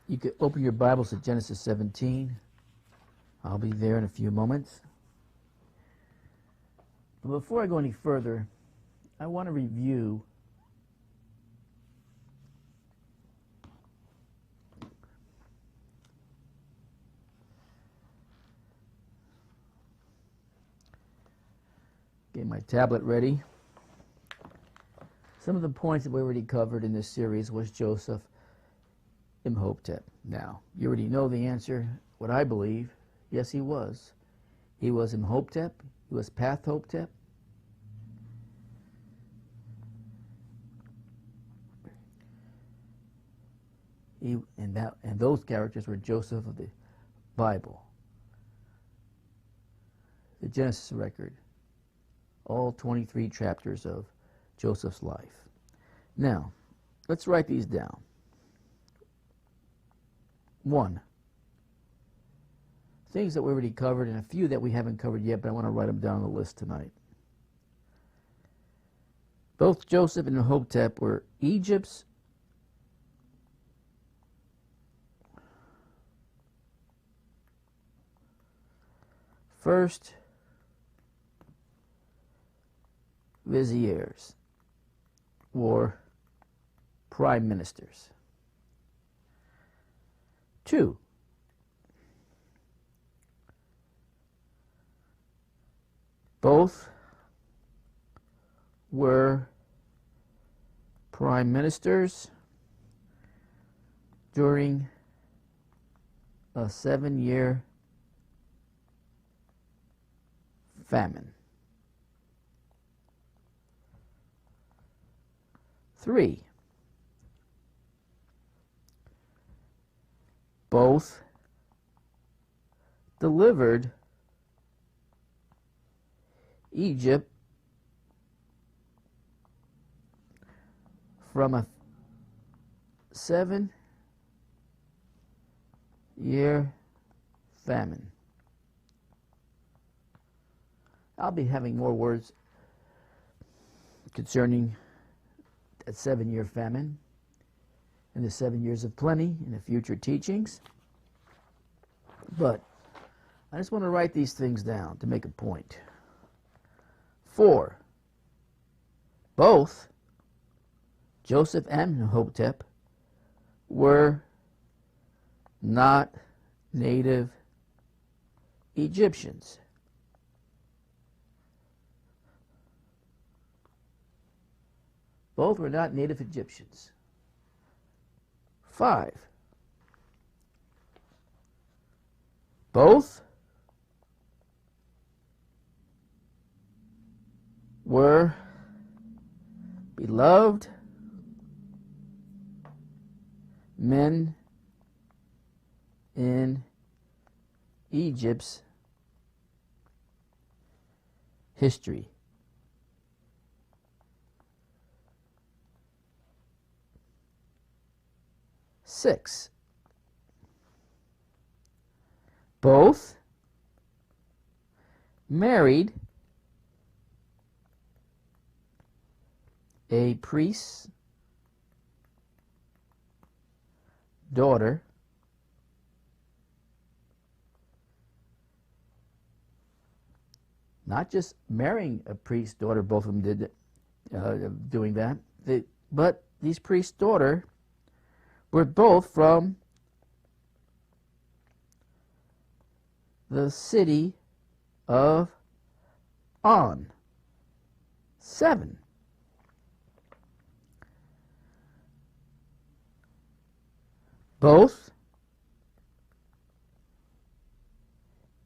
You could open your Bibles to Genesis 17. I'll be there in a few moments. But before I go any further, I want to review get my tablet ready. Some of the points that we already covered in this series was Joseph Imhotep. Now, you already know the answer, what I believe. Yes, he was. He was Imhotep. He was Pathotep. And those characters were Joseph of the Bible, the Genesis record, all 23 chapters of Joseph's life. Now, let's write these down. 1. Things that we already covered, and a few that we haven't covered yet, but I want to write them down on the list tonight. Both Joseph and Imhotep were Egypt's first Viziers, or prime ministers. 2. Both were prime ministers during a 7-year famine. 3. Both delivered Egypt from a 7-year famine. I'll be having more words concerning that 7-year famine and the 7 years of plenty in the future teachings. But I just want to write these things down to make a point. 4. Both Joseph and Imhotep were not native Egyptians. Both were not native Egyptians. 5. Both were beloved men in Egypt's history. 6. Both married a priest's daughter not just marrying a priest's daughter, both of them did doing that, but these priest's daughter were both from the city of On. 7. Both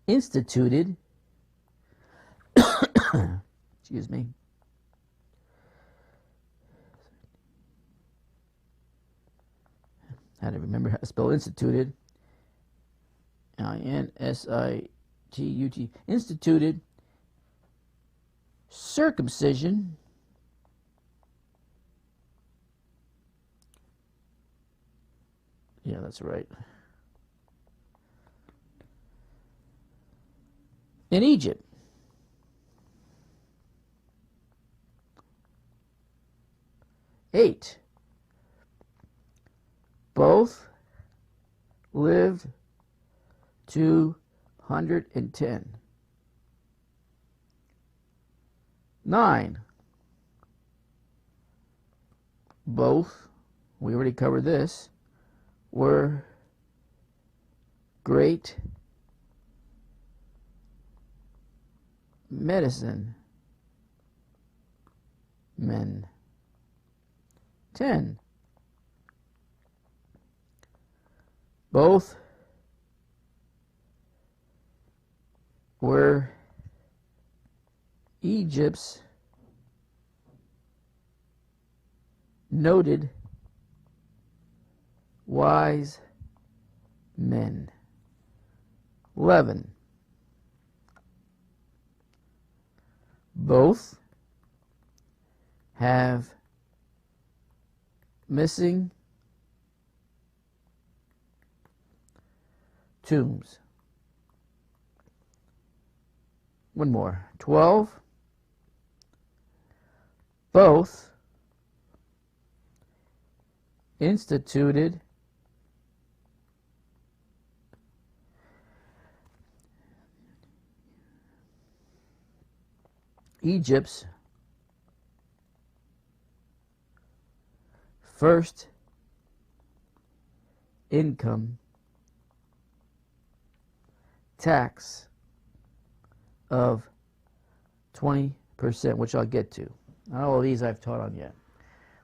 instituted, excuse me, I had to remember how to spell instituted, I-N-S-I-T-U-T, instituted circumcision Yeah, that's right. In Egypt. Eight. Both lived 210. 9. Both, we already covered this, were great medicine men. 10. Both were Egypt's noted wise men. 11. Both have missing tombs. One more. 12. Both instituted Egypt's first income tax of 20%, which I'll get to. Not all of these I've taught on yet.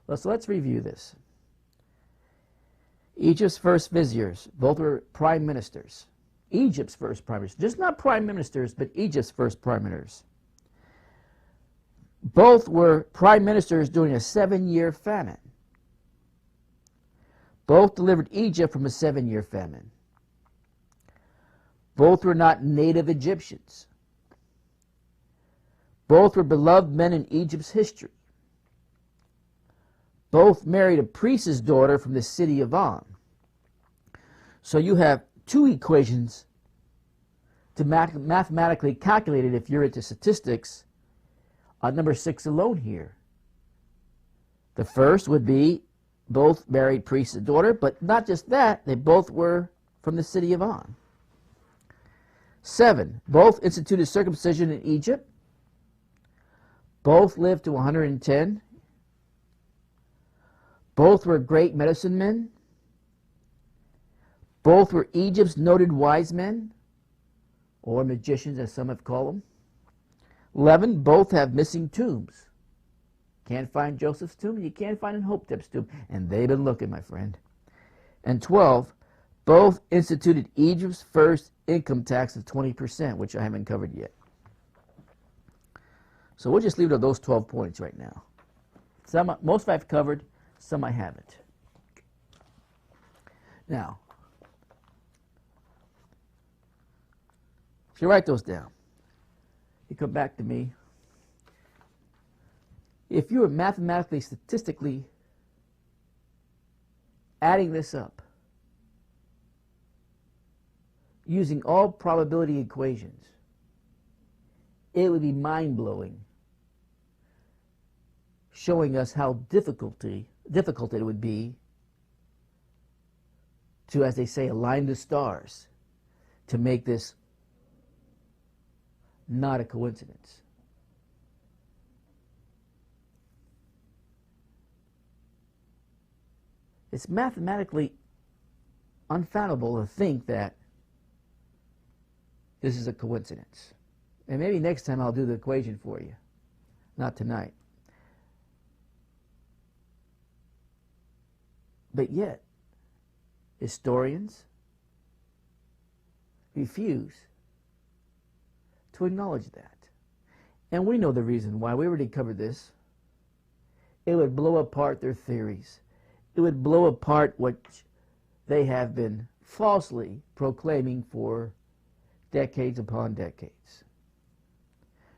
Well, so let's review this. Egypt's first viziers, both were prime ministers. Egypt's first prime ministers, just not prime ministers, but Egypt's first prime ministers. Both were prime ministers during a 7-year famine. Both delivered Egypt from a 7-year famine. Both were not native Egyptians. Both were beloved men in Egypt's history. Both married a priest's daughter from the city of On. So you have two equations to mathematically calculate it if you're into statistics on number 6 alone here. The first would be both married priest's daughter, but not just that, they both were from the city of On. 7, both instituted circumcision in Egypt. Both lived to 110. Both were great medicine men. Both were Egypt's noted wise men, or magicians as some have called them. 11, both have missing tombs. Can't find Joseph's tomb, you can't find Imhotep's tomb, and they've been looking, my friend. And 12, both instituted Egypt's first income tax of 20%, which I haven't covered yet. So we'll just leave it at those 12 points right now. Most I've covered, some I haven't. Now, if you write those down, you come back to me. If you were mathematically, statistically adding this up, using all probability equations, it would be mind-blowing, showing us how difficult it would be to, as they say, align the stars to make this not a coincidence. It's mathematically unfathomable to think that this is a coincidence. And maybe next time I'll do the equation for you. Not tonight. But yet, historians refuse to acknowledge that. And we know the reason why. We already covered this. It would blow apart their theories. It would blow apart what they have been falsely proclaiming for decades upon decades.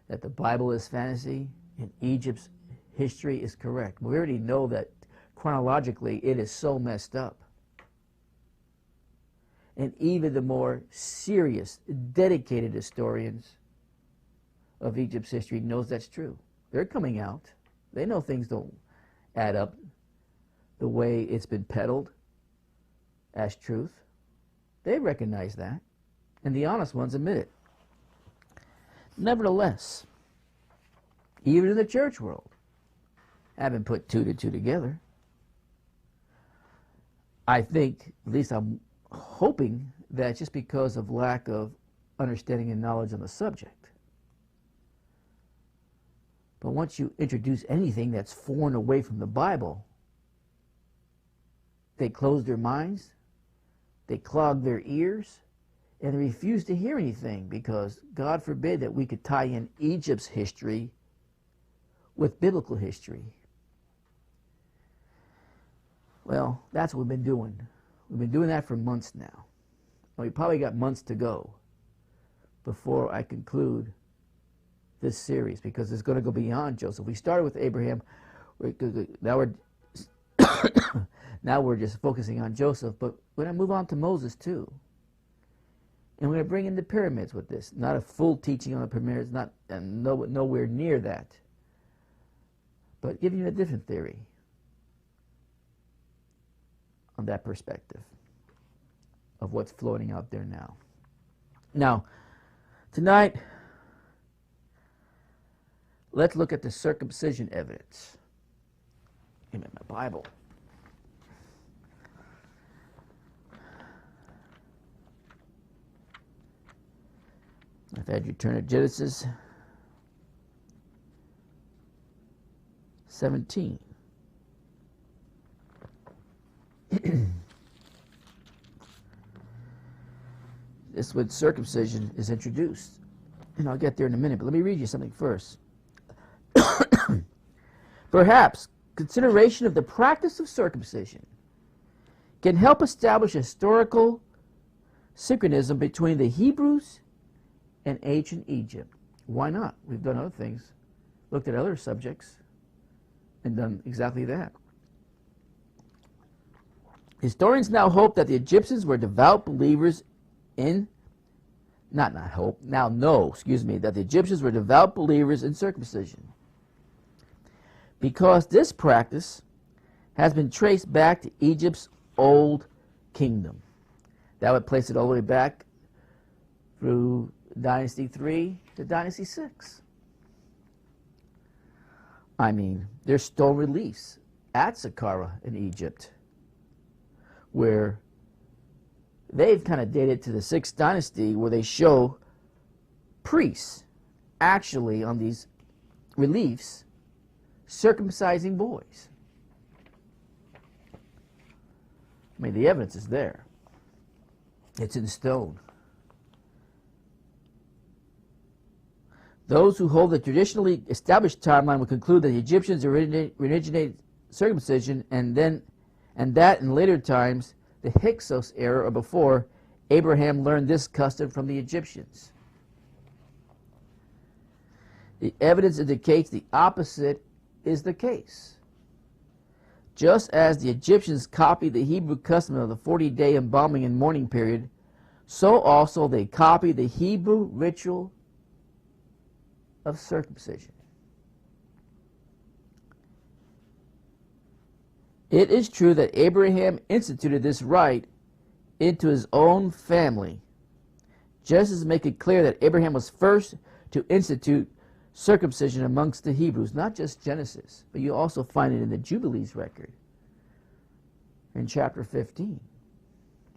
That the Bible is fantasy and Egypt's history is correct. We already know that chronologically it is so messed up. And even the more serious, dedicated historians of Egypt's history knows that's true. They're coming out. They know things don't add up the way it's been peddled as truth. They recognize that, and the honest ones admit it. Nevertheless, even in the church world, having put two to two together, I think, at least I'm hoping, that just because of lack of understanding and knowledge on the subject. But once you introduce anything that's foreign away from the Bible, they close their minds, they clog their ears, and they refuse to hear anything, because God forbid that we could tie in Egypt's history with biblical history. Well, that's what we've been doing. We've been doing that for months now. We probably got months to go before I conclude this series, because it's going to go beyond Joseph. We started with Abraham. Now we're just focusing on Joseph, but we're going to move on to Moses too. And we're going to bring in the pyramids with this. Not a full teaching on the pyramids, nowhere near that, but giving you a different theory on that perspective of what's floating out there now. Now, tonight, let's look at the circumcision evidence. Give me my Bible. I've had you turn to Genesis 17. This is when circumcision is introduced. And I'll get there in a minute, but let me read you something first. Perhaps consideration of the practice of circumcision can help establish a historical synchronism between the Hebrews and ancient Egypt. Why not? We've done other things, looked at other subjects, and done exactly that. Historians now hope that the Egyptians were devout believers in, now know that the Egyptians were devout believers in circumcision, because this practice has been traced back to Egypt's old kingdom. That would place it all the way back through Dynasty 3 to Dynasty 6. I mean, there's stone reliefs at Saqqara in Egypt where they've kind of dated to the 6th dynasty, where they show priests actually on these reliefs circumcising boys. I mean, the evidence is there. It's in stone. Those who hold the traditionally established timeline would conclude that the Egyptians originated circumcision, and that in later times, the Hyksos era or before, Abraham learned this custom from the Egyptians. The evidence indicates the opposite is the case. Just as the Egyptians copied the Hebrew custom of the 40-day embalming and mourning period, so also they copied the Hebrew ritual of circumcision. It is true that Abraham instituted this rite into his own family. Genesis make it clear that Abraham was first to institute circumcision amongst the Hebrews, not just Genesis, but you also find it in the Jubilees record in chapter 15.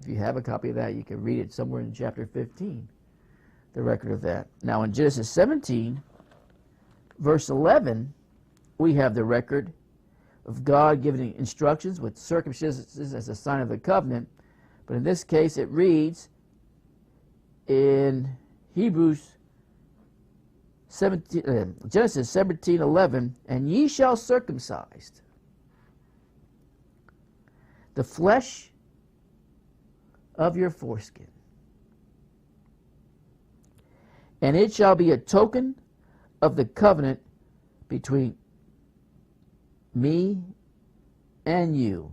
If you have a copy of that, you can read it somewhere in chapter 15, the record of that. Now in Genesis 17, verse 11, we have the record of God giving instructions with circumcision as a sign of the covenant. But in this case, it reads in Genesis 17:11, and ye shall circumcise the flesh of your foreskin, and it shall be a token of the covenant between me and you.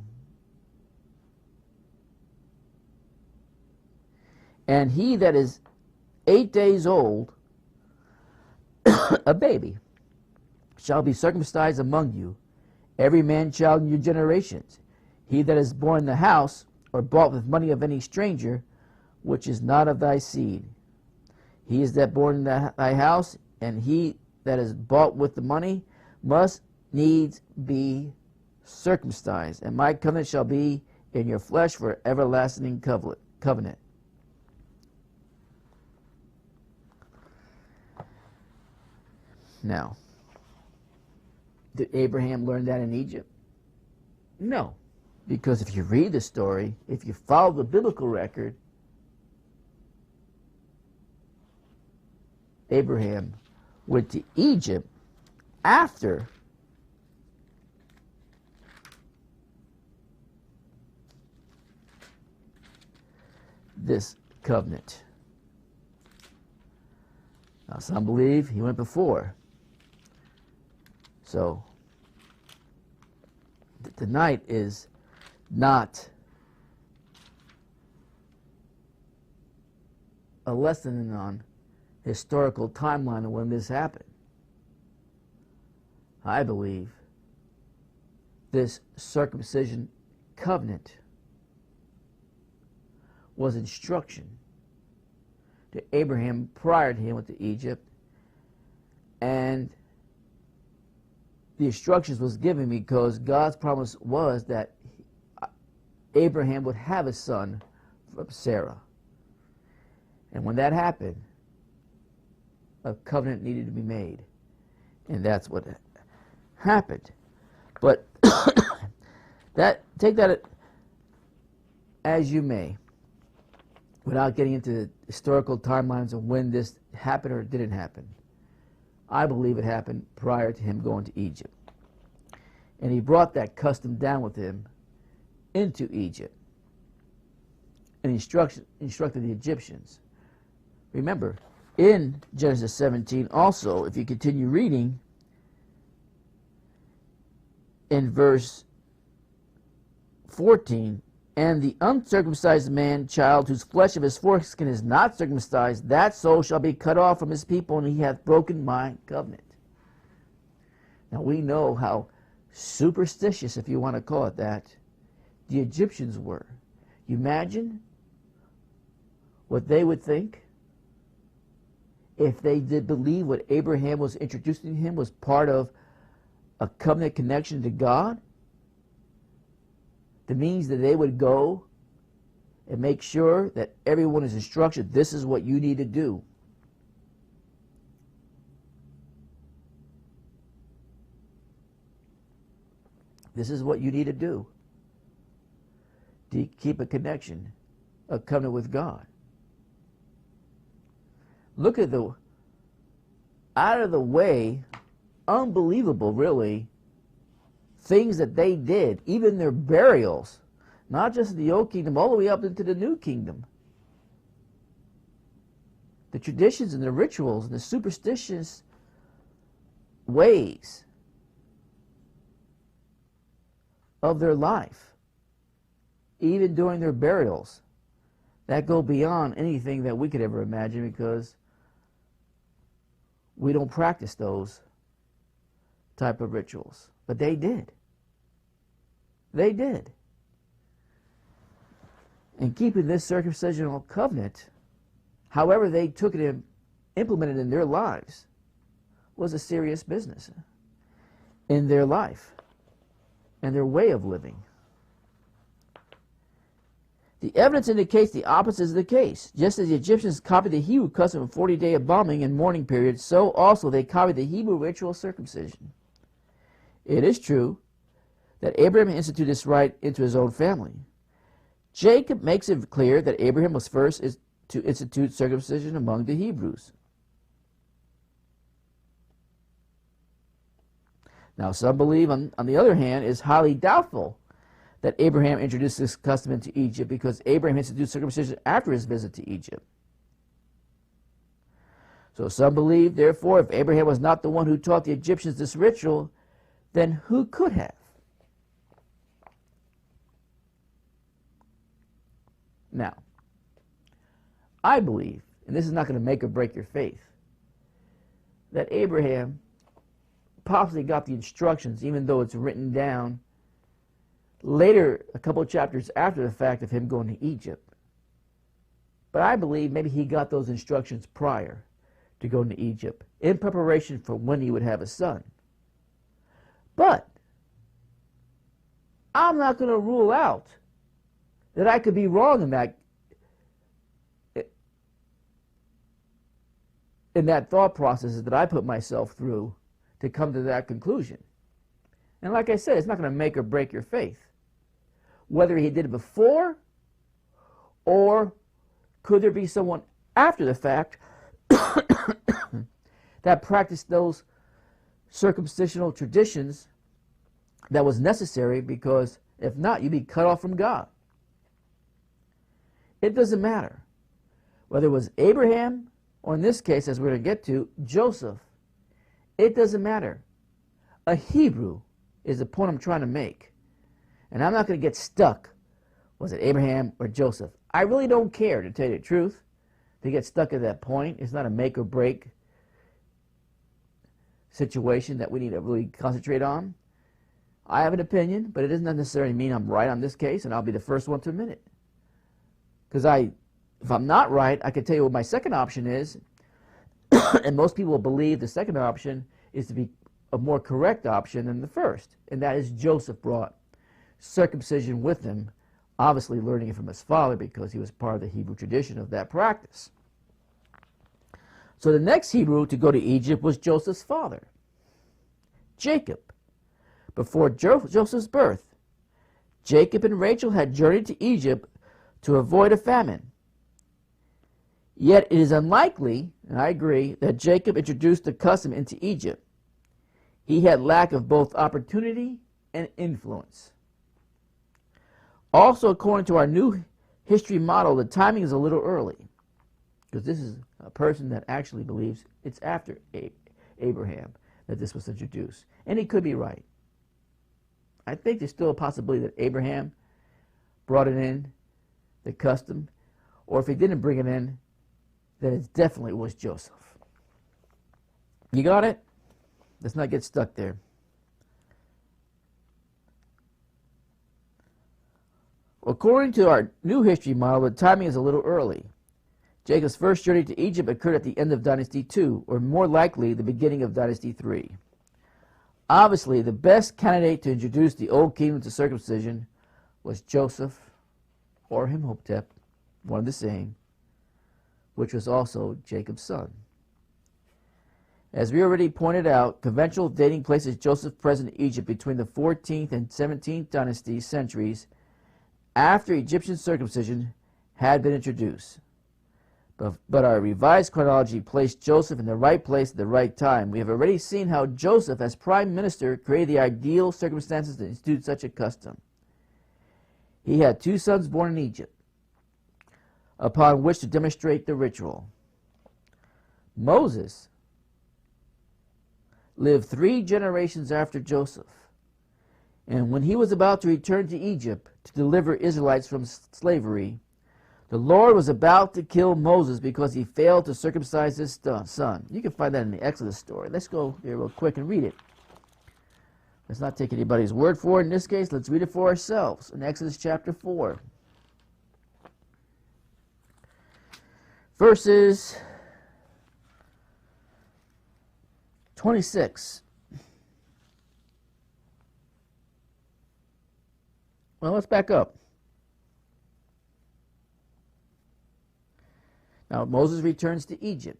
And he that is 8 days old, a baby, shall be circumcised among you, every man child in your generations. He that is born in the house, or bought with money of any stranger, which is not of thy seed. He is that born in thy house, and he that is bought with the money must needs be circumcised. And my covenant shall be in your flesh for everlasting covenant. Now, did Abraham learn that in Egypt? No. Because if you read the story, if you follow the biblical record, Abraham went to Egypt after this covenant. Now, some believe he went before. So, tonight is not a lesson on historical timeline of when this happened. I believe this circumcision covenant was instruction to Abraham prior to him went to Egypt, and the instructions was given because God's promise was that Abraham would have a son from Sarah. And when that happened, a covenant needed to be made. And that's what happened. But take that as you may, without getting into historical timelines of when this happened or didn't happen. I believe it happened prior to him going to Egypt. And he brought that custom down with him into Egypt and instructed the Egyptians. Remember, in Genesis 17 also, if you continue reading, in verse 14, and the uncircumcised man child whose flesh of his foreskin is not circumcised, that soul shall be cut off from his people, and he hath broken my covenant. Now we know how superstitious, if you want to call it that, the Egyptians were. You imagine what they would think if they did believe what Abraham was introducing to him was part of a covenant connection to God? That means that they would go and make sure that everyone is instructed, this is what you need to do. This is what you need to do to keep a connection, a covenant with God. Look at the out of the way, unbelievable really, things that they did, even their burials, not just in the Old Kingdom, all the way up into the New Kingdom. The traditions and the rituals and the superstitious ways of their life, even during their burials, that go beyond anything that we could ever imagine, because we don't practice those type of rituals. But they did. They did. And keeping this circumcisional covenant, however they took it and implemented it in their lives, was a serious business in their life and their way of living. The evidence indicates the opposite is the case. Just as the Egyptians copied the Hebrew custom of 40-day embalming and mourning period, so also they copied the Hebrew ritual of circumcision. It is true that Abraham instituted this rite into his own family. Jacob makes it clear that Abraham was first to institute circumcision among the Hebrews. Now, some believe, on the other hand, it is highly doubtful that Abraham introduced this custom into Egypt, because Abraham instituted circumcision after his visit to Egypt. So some believe, therefore, if Abraham was not the one who taught the Egyptians this ritual, then who could have? Now, I believe, and this is not going to make or break your faith, that Abraham possibly got the instructions, even though it's written down later, a couple of chapters after the fact of him going to Egypt. But I believe maybe he got those instructions prior to going to Egypt in preparation for when he would have a son. But I'm not going to rule out that I could be wrong in that thought process that I put myself through to come to that conclusion. And like I said, it's not going to make or break your faith. Whether he did it before, or could there be someone after the fact that practiced those circumcisional traditions that was necessary, because if not, you'd be cut off from God. It doesn't matter whether it was Abraham, or in this case, as we're going to get to, Joseph. It doesn't matter. A Hebrew is the point I'm trying to make. And I'm not going to get stuck. Was it Abraham or Joseph? I really don't care, to tell you the truth, to get stuck at that point. It's not a make or break situation that we need to really concentrate on. I have an opinion, but it doesn't necessarily mean I'm right on this case, and I'll be the first one to admit it. Because if I'm not right, I can tell you what my second option is, and most people believe the second option is to be a more correct option than the first, and that is Joseph brought circumcision with him, obviously learning it from his father because he was part of the Hebrew tradition of that practice. So the next Hebrew to go to Egypt was Joseph's father, Jacob. Before Joseph's birth, Jacob and Rachel had journeyed to Egypt to avoid a famine. Yet it is unlikely, and I agree, that Jacob introduced the custom into Egypt. He had lack of both opportunity and influence. Also, according to our new history model, the timing is a little early, because this is a person that actually believes it's after Abraham that this was introduced. And he could be right. I think there's still a possibility that Abraham brought it in, the custom, or if he didn't bring it in, then it definitely was Joseph. You got it? Let's not get stuck there. According to our new history model, the timing is a little early. Jacob's first journey to Egypt occurred at the end of Dynasty 2, or more likely, the beginning of Dynasty 3. Obviously, the best candidate to introduce the Old Kingdom to circumcision was Joseph or Imhotep, one and the same, which was also Jacob's son. As we already pointed out, conventional dating places Joseph present in Egypt between the 14th and 17th dynasty centuries after Egyptian circumcision had been introduced. But our revised chronology placed Joseph in the right place at the right time. We have already seen how Joseph, as prime minister, created the ideal circumstances to institute such a custom. He had 2 sons born in Egypt, upon which to demonstrate the ritual. Moses lived 3 generations after Joseph, and when he was about to return to Egypt to deliver Israelites from slavery, the Lord was about to kill Moses because he failed to circumcise his son. You can find that in the Exodus story. Let's go here real quick and read it. Let's not take anybody's word for it. In this case, let's read it for ourselves in Exodus chapter 4. Verses 26. Well, let's back up. Now, Moses returns to Egypt.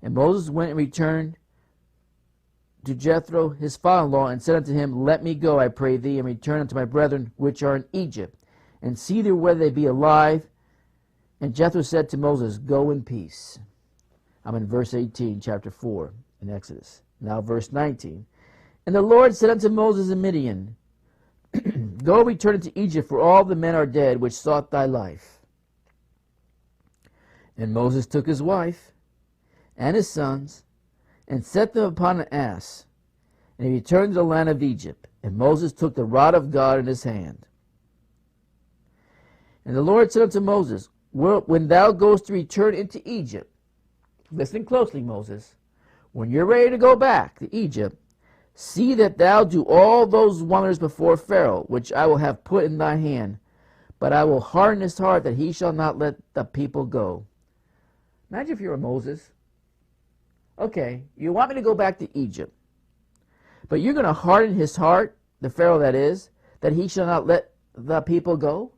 And Moses went and returned to Jethro, his father-in-law, and said unto him, Let me go, I pray thee, and return unto my brethren which are in Egypt, and see there whether they be alive. And Jethro said to Moses, Go in peace. I'm in verse 18, chapter 4 in Exodus. Now verse 19. And the Lord said unto Moses in Midian, Go return into Egypt, for all the men are dead which sought thy life. And Moses took his wife and his sons, and set them upon an ass, and he returned to the land of Egypt. And Moses took the rod of God in his hand. And the Lord said unto Moses, When thou goest to return into Egypt, listen closely, Moses, when you're ready to go back to Egypt, See that thou do all those wonders before Pharaoh, which I will have put in thy hand. But I will harden his heart, that he shall not let the people go. Imagine if you were Moses. Okay, you want me to go back to Egypt, but you're going to harden his heart, the Pharaoh that is, that he shall not let the people go?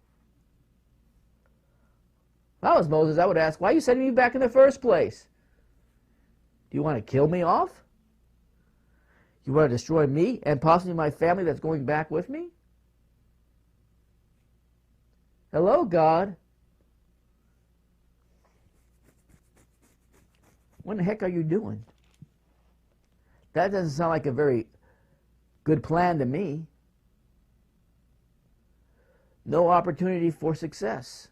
If I was Moses, I would ask, why are you sending me back in the first place? Do you want to kill me off? You want to destroy me and possibly my family that's going back with me? Hello, God. What the heck are you doing? That doesn't sound like a very good plan to me. No opportunity for success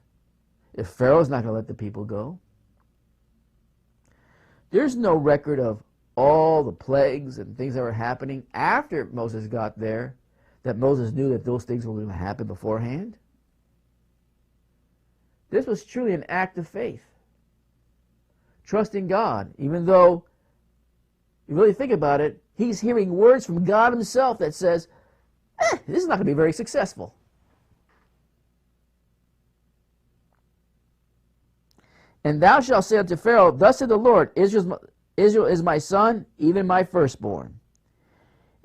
if Pharaoh's not going to let the people go. There's no record of all the plagues and things that were happening after Moses got there that Moses knew that those things were going to happen beforehand. This was truly an act of faith. Trusting God, even though, you really think about it, he's hearing words from God himself that says, this is not going to be very successful. And thou shalt say unto Pharaoh, thus said the Lord, Israel is my son, even my firstborn.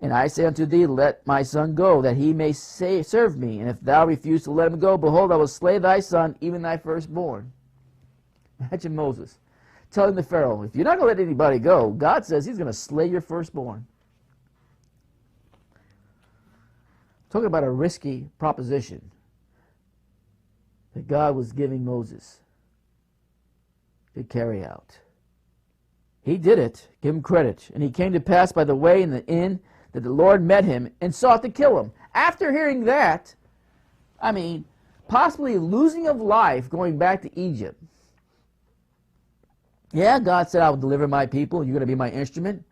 And I say unto thee, let my son go, that he may serve me. And if thou refuse to let him go, behold, I will slay thy son, even thy firstborn. Imagine Moses telling the Pharaoh, if you're not going to let anybody go, God says he's going to slay your firstborn. Talking about a risky proposition that God was giving Moses to carry out. He did it. Give him credit. And he came to pass by the way in the inn that the Lord met him and sought to kill him. After hearing that, possibly losing of life going back to Egypt. Yeah, God said, I will deliver my people, and you're going to be my instrument.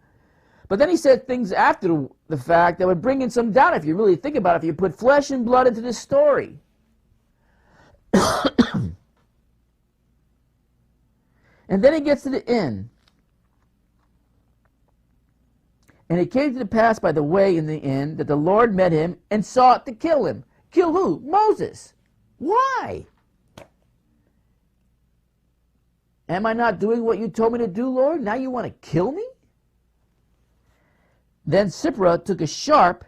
But then he said things after the fact that would bring in some doubt if you really think about it, if you put flesh and blood into this story. And then he gets to the end. And it came to pass by the way in the inn that the Lord met him and sought to kill him. Kill who? Moses. Why? Am I not doing what you told me to do, Lord? Now you want to kill me? Then Sipporah took a sharp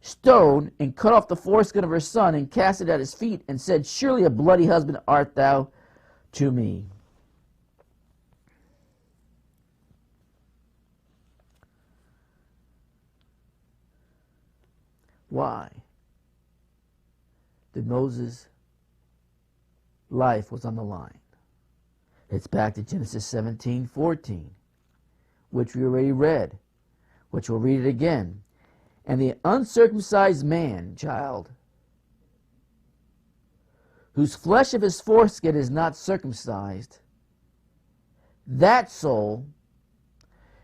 stone and cut off the foreskin of her son and cast it at his feet and said, surely a bloody husband art thou to me. Why did Moses' life was on the line? It's back to Genesis 17:14, which we already read, which we'll read it again. And the uncircumcised man, child, whose flesh of his foreskin is not circumcised, that soul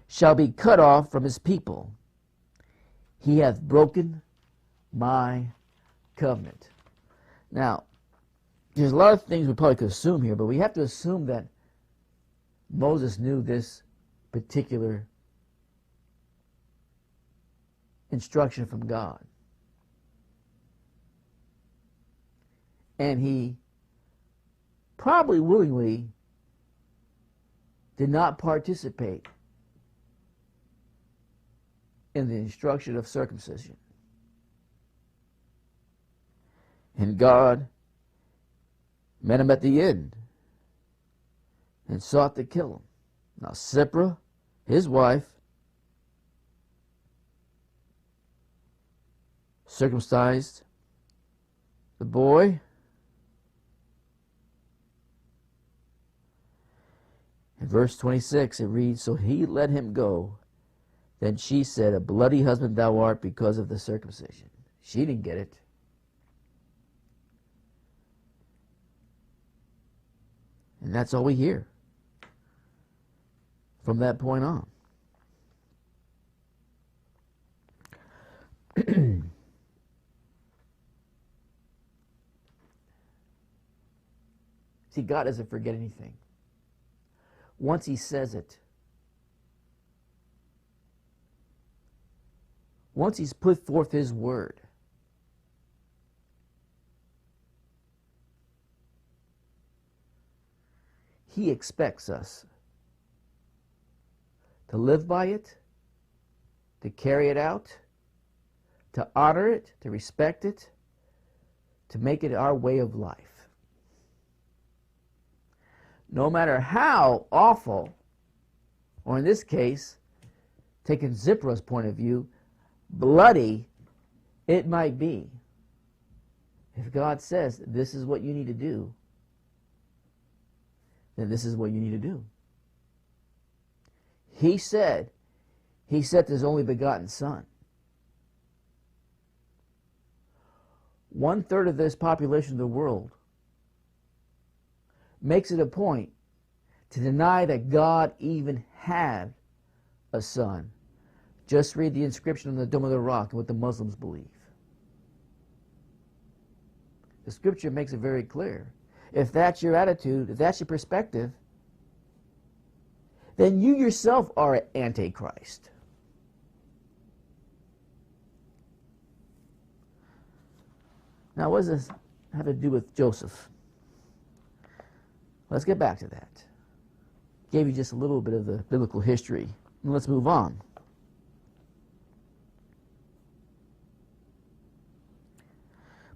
shall be cut off from his people. He hath broken my covenant. Now, there's a lot of things we probably could assume here, but we have to assume that Moses knew this particular instruction from God. And he probably willingly did not participate in the instruction of circumcision. And God met him at the end and sought to kill him. Now Sipporah, his wife, circumcised the boy. In verse 26 it reads, so he let him go. Then she said, a bloody husband thou art because of the circumcision. She didn't get it. And that's all we hear from that point on. See, God doesn't forget anything. Once he says it, once he's put forth his word, he expects us to live by it, to carry it out, to honor it, to respect it, to make it our way of life. No matter how awful, or in this case, taking Zipra's point of view, bloody it might be, if God says this is what you need to do, then this is what you need to do. He sent his only begotten Son. 1/3 of this population of the world makes it a point to deny that God even had a son. Just read the inscription on the Dome of the Rock and what the Muslims believe. The scripture makes it very clear. If that's your attitude, if that's your perspective, then you yourself are an antichrist. Now, what does this have to do with Joseph? Let's get back to that. Gave you just a little bit of the biblical history. And let's move on.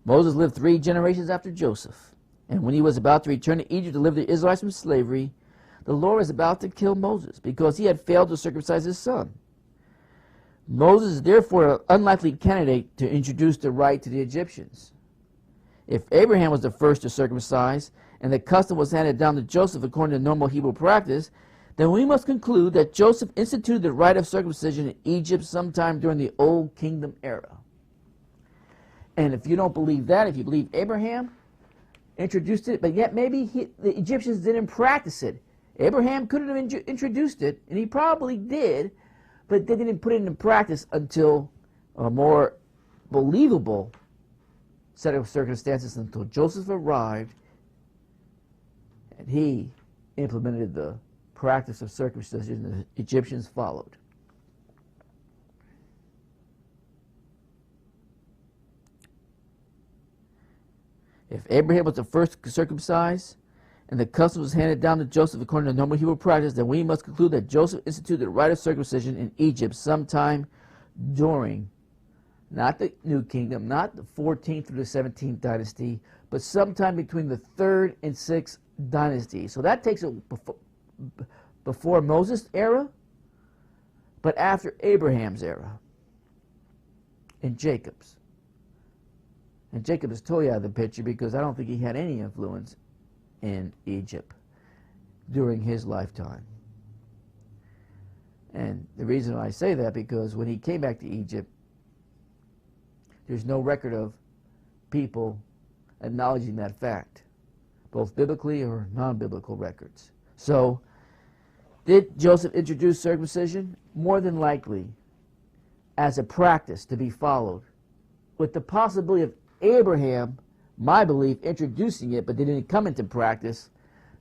Moses lived 3 generations after Joseph. And when he was about to return to Egypt to deliver the Israelites from slavery, the Lord was about to kill Moses because he had failed to circumcise his son. Moses is therefore an unlikely candidate to introduce the rite to the Egyptians. If Abraham was the first to circumcise, and the custom was handed down to Joseph according to normal Hebrew practice, then we must conclude that Joseph instituted the rite of circumcision in Egypt sometime during the Old Kingdom era. And if you don't believe that, if you believe Abraham introduced it, but yet maybe the Egyptians didn't practice it. Abraham could have introduced it, and he probably did, but they didn't put it into practice until a more believable set of circumstances, until Joseph arrived and he implemented the practice of circumcision, and the Egyptians followed. If Abraham was the first to circumcise, and the custom was handed down to Joseph according to normal Hebrew practice, then we must conclude that Joseph instituted the rite of circumcision in Egypt sometime during, not the New Kingdom, not the 14th through the 17th dynasty, but sometime between the 3rd and 6th dynasty. So that takes it before Moses' era, but after Abraham's era, and Jacob's. And Jacob is totally out of the picture because I don't think he had any influence in Egypt during his lifetime. And the reason I say that, because when he came back to Egypt, there's no record of people acknowledging that fact, both biblically or non-biblical records. So, did Joseph introduce circumcision? More than likely, as a practice to be followed, with the possibility of Abraham, my belief, introducing it, but they didn't come into practice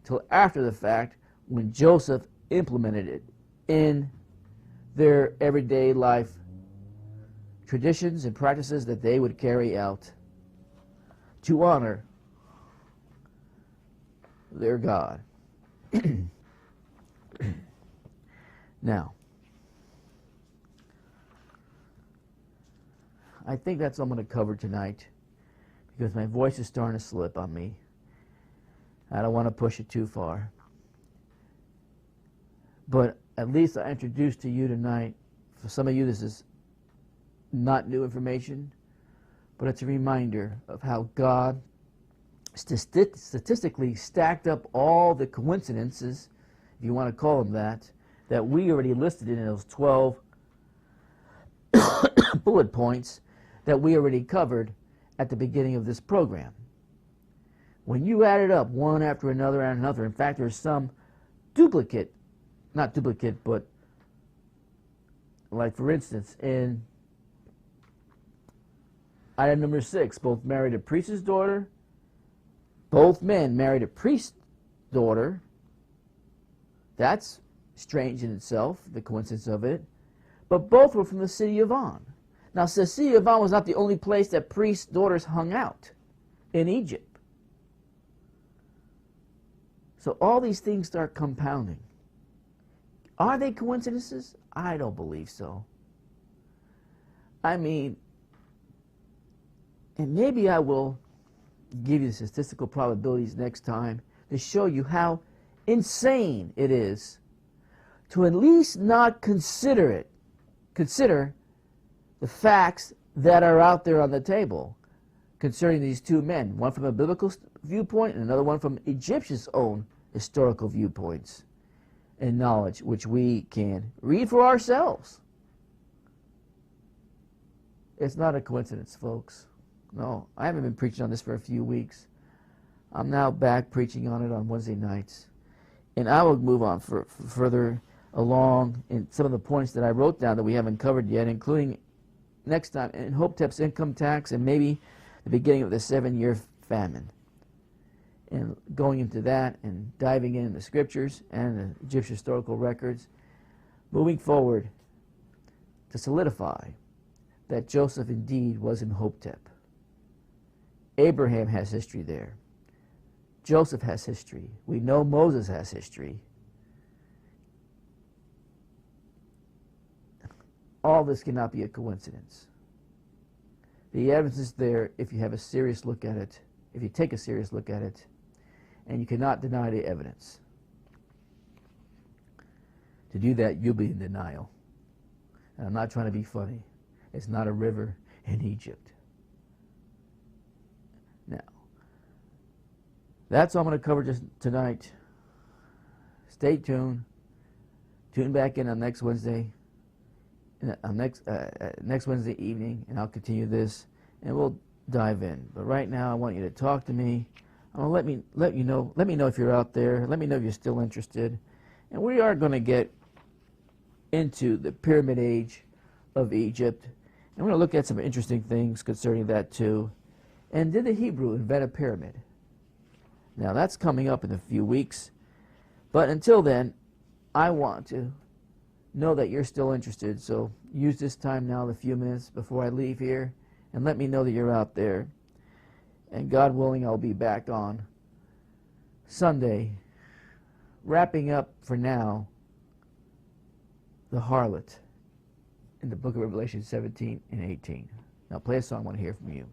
till after the fact, when Joseph implemented it in their everyday life traditions and practices that they would carry out to honor their God. Now, I think that's all I'm going to cover tonight, because my voice is starting to slip on me. I don't want to push it too far. But at least I introduced to you tonight, for some of you this is not new information, but it's a reminder of how God statistically stacked up all the coincidences, if you want to call them that we already listed in those 12 bullet points that we already covered at the beginning of this program. When you add it up one after another and another, in fact, there's some duplicate, not duplicate, but like for instance, in item number 6, both married a priest's daughter, both men married a priest's daughter. That's strange in itself, the coincidence of it. But both were from the city of On. Now, Cecilia was not the only place that priests' daughters hung out in Egypt. So all these things start compounding. Are they coincidences? I don't believe so. I mean, and maybe I will give you the statistical probabilities next time to show you how insane it is to at least not consider the facts that are out there on the table concerning these two men, one from a biblical viewpoint and another one from Egyptians' own historical viewpoints and knowledge, which we can read for ourselves. It's not a coincidence, folks. No, I haven't been preaching on this for a few weeks. I'm now back preaching on it on Wednesday nights. And I will move on further along in some of the points that I wrote down that we haven't covered yet, including next time Imhotep's income tax and maybe the beginning of the 7-year famine. And going into that and diving into the scriptures and the Egyptian historical records, moving forward to solidify that Joseph indeed was Imhotep. Abraham has history there. Joseph has history. We know Moses has history. All this cannot be a coincidence. The evidence is there if you have a serious look at it, if you take a serious look at it, and you cannot deny the evidence. To do that, you'll be in denial. And I'm not trying to be funny. It's not a river in Egypt. Now, that's all I'm going to cover just tonight. Stay tuned. Tune back in on next Wednesday. Next Wednesday evening, and I'll continue this, and we'll dive in. But right now, I want you to talk to me. Let me know if you're out there. Let me know if you're still interested. And we are going to get into the pyramid age of Egypt, and we're going to look at some interesting things concerning that too. And did the Hebrew invent a pyramid? Now that's coming up in a few weeks. But until then, I want to know that you're still interested. So use this time now, the few minutes before I leave here, and let me know that you're out there. And God willing, I'll be back on Sunday, wrapping up for now the harlot in the book of Revelation 17 and 18. Now play a song I want to hear from you.